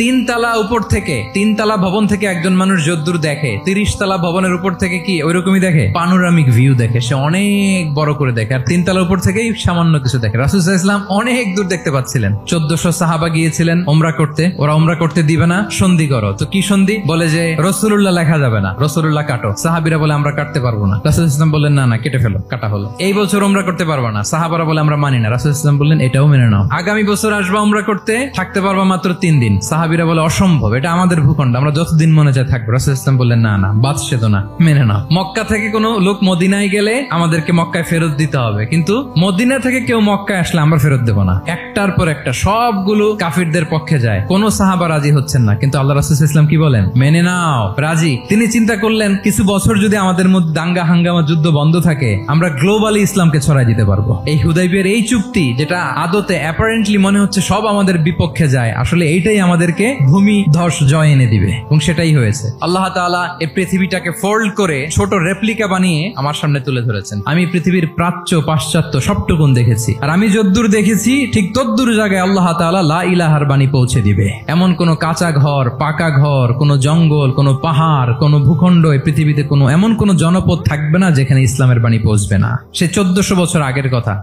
তিনতলা উপর থেকে, তিনতলা ভবন থেকে একজন মানুষ যদ্দূর দেখে, 30 তলা ভবনের উপর থেকে কি ওইরকমই দেখে? পানোরামিক ভিউ দেখে, সে অনেক বড় করে দেখে। আর তিনতলা উপর থেকেই সামান্য কিছু দেখে। রাসূল সাল্লাল্লাহু আলাইহি ওয়াসাল্লাম অনেক দূর দেখতে পাচ্ছিলেন। 1400 সাহাবা গিয়েছিলেন ওমরা করতে, ওরা ওমরা করতে দিবে না, সন্ধি করো। তো কি সন্ধি? বলে যে রাসূলুল্লাহ লেখা যাবে না, রাসূলুল্লাহ কাটো। সাহাবীরা বলে আমরা কাটতে পারবো না। রাসূল সাল্লাল্লাহু আলাইহি ওয়াসাল্লাম বললেন না না, কেটে ফেলো। কাটা হলো। এই বছর ওমরা করতে পারবা না, সাহাবারা বলে আমরা মানি না। রাসূল সাল্লাল্লাহু আলাইহি ওয়াসাল্লাম বললেন এটাও মেনে নাও। আগামী বছর আসবা ওমরা করতে, থাকতে পারবা মাত্র 3 দিন। সাহাবীরা বলে অসম্ভব, এটা আমাদের ভূখণ্ড, আমরা যতদিন মনে চায় থাকবো। রাসূল সাল্লাল্লাহু আলাইহি ওয়াসাল্লাম বললেন না না, বাদশাহ না, মেনে নাও। মক্কা থেকে কোনো লোক মদিনায় গেলে আমাদেরকে মক্কায় ফেরত দিতে হবে, কিন্তু মদিনা থেকে কেউ মক্কায় আসলে আমরা ফেরত দেবো না। একটার পর একটা সবগুলো কাফিরদের পক্ষে যায়, কোন সাহাবা রাজি হচ্ছেন না, কিন্তু আল্লাহ রাসূল সাল্লাল্লাহু আলাইহি ওয়াসাল্লাম কি বলেন? মেনে নাও, রাজি। তিনি চিন্তা করলেন কিছু বছর যদি আমাদের মধ্যে দাঙ্গা হাঙ্গামা যুদ্ধ বন্ধ থাকে, আমরা গ্লোবালি ইসলামকে ছড়াই দিতে পারবো। এই হুদাইবিয়ার এই চুক্তি, যেটা আদতে অ্যাপারেন্টলি মনে হচ্ছে সব আমাদের বিপক্ষে যায়, আসলে এইটাই আমাদেরকে ভূমি ধস জয় এনে দিবে, এবং সেটাই হয়েছে। আল্লাহ তাআলা এই পৃথিবীটাকে ফোল্ড করে ছোট রেপ্লিকা বানিয়ে আমার সামনে তুলে ধরেছেন। আমি পৃথিবীর প্রাচ্য পাশ্চাত্য সবটুকুন দেখেছি, আর আমি যদ্দূর দেখেছি ঠিক তদ্দূর জায়গায় আল্লাহ তাআলা লা ইলাহার বাণী পৌঁছে দিবে। এমন কোন কাঁচা ঘর, পাকা ঘর, কোন জঙ্গল, কোন পাহাড়, কোন ভূখণ্ড, এই পৃথিবীতে এমন কোন জনপদ থাকবে না যেখানে ইসলামের বাণী পৌঁছবে না। সে 1400 বছর আগের কথা।